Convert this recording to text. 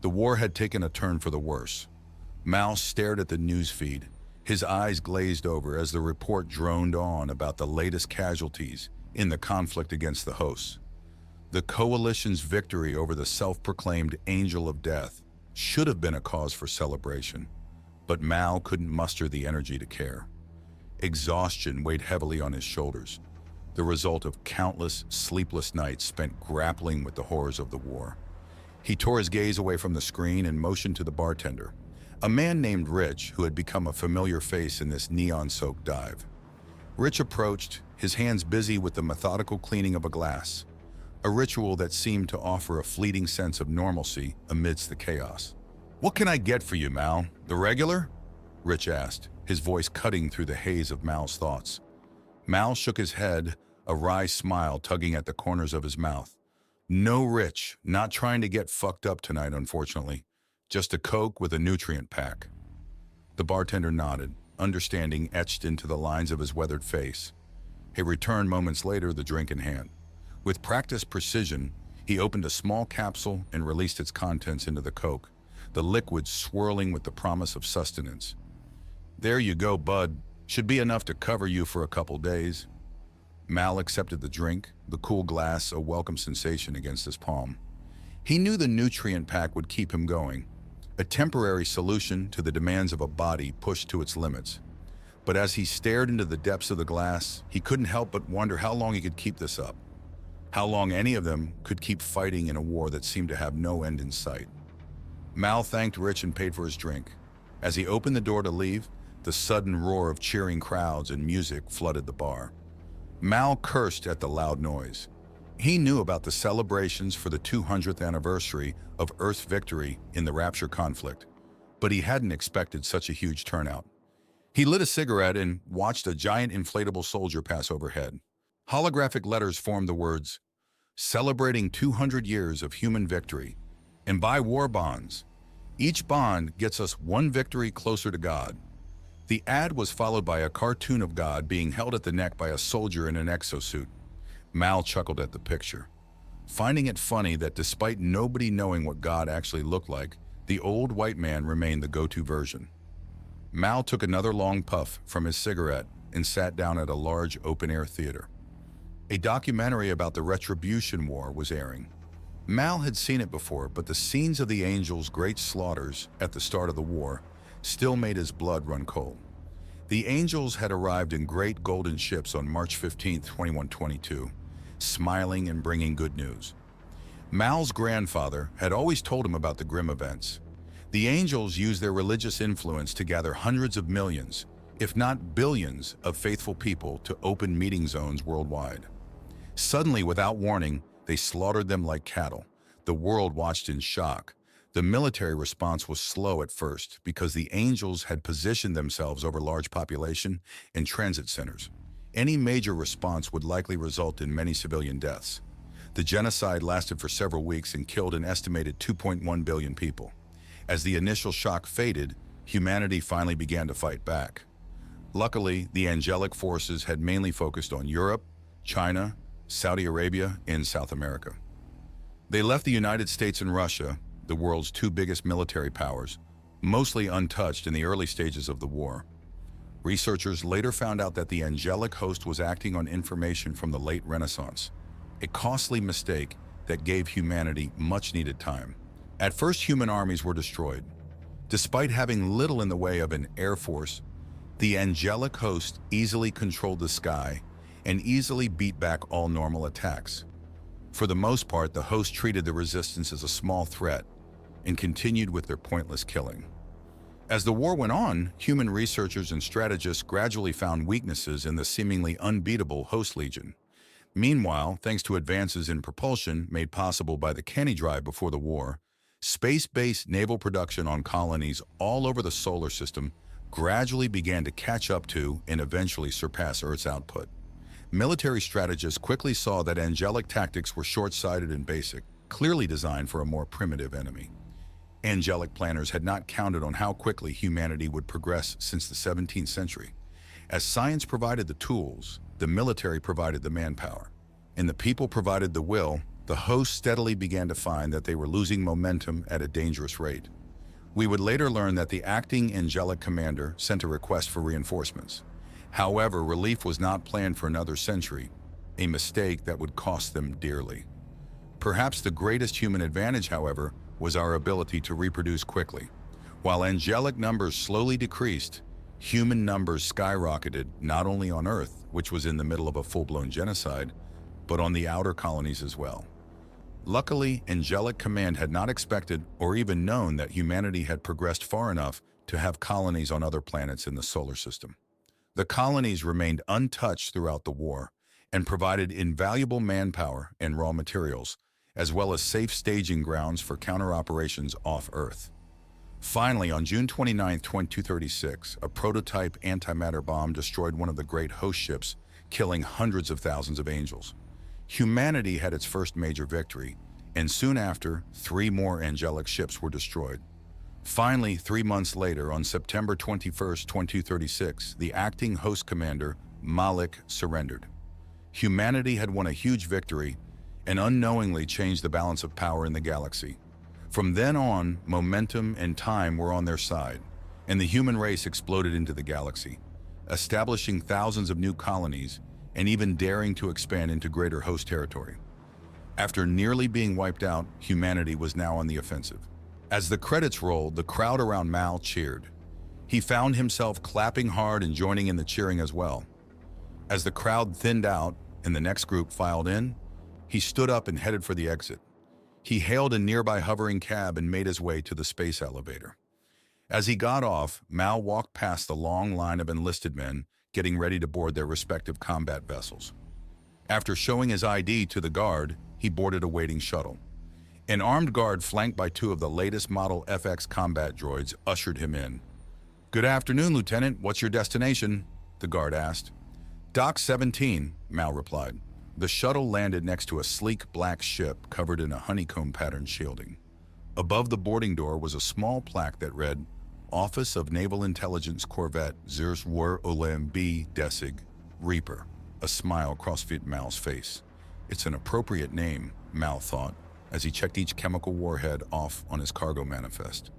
The war had taken a turn for the worse. Mal stared at the news feed, his eyes glazed over as the report droned on about the latest casualties in the conflict against the hosts. The coalition's victory over the self-proclaimed Angel of Death should have been a cause for celebration, but Mal couldn't muster the energy to care. Exhaustion weighed heavily on his shoulders, the result of countless sleepless nights spent grappling with the horrors of the war. He tore his gaze away from the screen and motioned to the bartender, a man named Rich who had become a familiar face in this neon-soaked dive. Rich approached, his hands busy with the methodical cleaning of a glass, a ritual that seemed to offer a fleeting sense of normalcy amidst the chaos. "What can I get for you, Mal? The regular?" Rich asked, his voice cutting through the haze of Mal's thoughts. Mal shook his head, a wry smile tugging at the corners of his mouth. "No, Rich, not trying to get fucked up tonight, unfortunately. Just a Coke with a nutrient pack." The bartender nodded, understanding etched into the lines of his weathered face. He returned moments later, the drink in hand. With practiced precision, he opened a small capsule and released its contents into the Coke, the liquid swirling with the promise of sustenance. "There you go, bud. Should be enough to cover you for a couple days." Mal accepted the drink, the cool glass a welcome sensation against his palm. He knew the nutrient pack would keep him going, a temporary solution to the demands of a body pushed to its limits. But as he stared into the depths of the glass, he couldn't help but wonder how long he could keep this up. How long any of them could keep fighting in a war that seemed to have no end in sight. Mal thanked Rich and paid for his drink. As he opened the door to leave, the sudden roar of cheering crowds and music flooded the bar. Mal cursed at the loud noise. He knew about the celebrations for the 200th anniversary of Earth's victory in the Rapture conflict, but he hadn't expected such a huge turnout. He lit a cigarette and watched a giant inflatable soldier pass overhead. Holographic letters formed the words, "Celebrating 200 years of human victory, and buy war bonds. Each bond gets us one victory closer to God." The ad was followed by a cartoon of God being held at the neck by a soldier in an exosuit. Mal chuckled at the picture, finding it funny that despite nobody knowing what God actually looked like, the old white man remained the go-to version. Mal took another long puff from his cigarette and sat down at a large open-air theater. A documentary about the Retribution War was airing. Mal had seen it before, but the scenes of the Angels' great slaughters at the start of the war still made his blood run cold. The Angels had arrived in great golden ships on March 15, 2122, smiling and bringing good news. Mal's grandfather had always told him about the grim events. The Angels used their religious influence to gather hundreds of millions, if not billions, of faithful people to open meeting zones worldwide. Suddenly, without warning, they slaughtered them like cattle. The world watched in shock. The military response was slow at first because the Angels had positioned themselves over large population and transit centers. Any major response would likely result in many civilian deaths. The genocide lasted for several weeks and killed an estimated 2.1 billion people. As the initial shock faded, humanity finally began to fight back. Luckily, the angelic forces had mainly focused on Europe, China, Saudi Arabia, and South America. They left the United States and Russia, the world's two biggest military powers, mostly untouched in the early stages of the war. Researchers later found out that the angelic host was acting on information from the late Renaissance, a costly mistake that gave humanity much-needed time. At first, human armies were destroyed. Despite having little in the way of an air force, the angelic host easily controlled the sky and easily beat back all normal attacks. For the most part, the host treated the resistance as a small threat and continued with their pointless killing. As the war went on, human researchers and strategists gradually found weaknesses in the seemingly unbeatable host legion. Meanwhile, thanks to advances in propulsion made possible by the Canny Drive before the war, space-based naval production on colonies all over the solar system gradually began to catch up to and eventually surpass Earth's output. Military strategists quickly saw that angelic tactics were short-sighted and basic, clearly designed for a more primitive enemy. Angelic planners had not counted on how quickly humanity would progress since the 17th century. As science provided the tools, the military provided the manpower, and the people provided the will, the host steadily began to find that they were losing momentum at a dangerous rate. We would later learn that the acting angelic commander sent a request for reinforcements. However, relief was not planned for another century, a mistake that would cost them dearly. Perhaps the greatest human advantage, however, was our ability to reproduce quickly. While angelic numbers slowly decreased, human numbers skyrocketed not only on Earth, which was in the middle of a full-blown genocide, but on the outer colonies as well. Luckily, Angelic Command had not expected or even known that humanity had progressed far enough to have colonies on other planets in the solar system. The colonies remained untouched throughout the war and provided invaluable manpower and raw materials, as well as safe staging grounds for counter-operations off Earth. Finally, on June 29, 2236, a prototype antimatter bomb destroyed one of the great host ships, killing hundreds of thousands of angels. Humanity had its first major victory, and soon after, 3 more angelic ships were destroyed. Finally, 3 months later, on September 21, 2236, the acting host commander, Malik, surrendered. Humanity had won a huge victory and unknowingly changed the balance of power in the galaxy. From then on, momentum and time were on their side, and the human race exploded into the galaxy, establishing thousands of new colonies and even daring to expand into greater host territory. After nearly being wiped out, humanity was now on the offensive. As the credits rolled, the crowd around Mal cheered. He found himself clapping hard and joining in the cheering as well. As the crowd thinned out and the next group filed in, he stood up and headed for the exit. He hailed a nearby hovering cab and made his way to the space elevator. As he got off, Mal walked past the long line of enlisted men getting ready to board their respective combat vessels. After showing his ID to the guard, he boarded a waiting shuttle. An armed guard flanked by 2 of the latest model FX combat droids ushered him in. "Good afternoon, Lieutenant. What's your destination?" the guard asked. "Dock 17, Mal replied. The shuttle landed next to a sleek black ship covered in a honeycomb-patterned shielding. Above the boarding door was a small plaque that read, Office of Naval Intelligence Corvette Zerswer Olem B. Desig, Reaper. A smile crossfit Mal's face. It's an appropriate name, Mal thought, as he checked each chemical warhead off on his cargo manifest.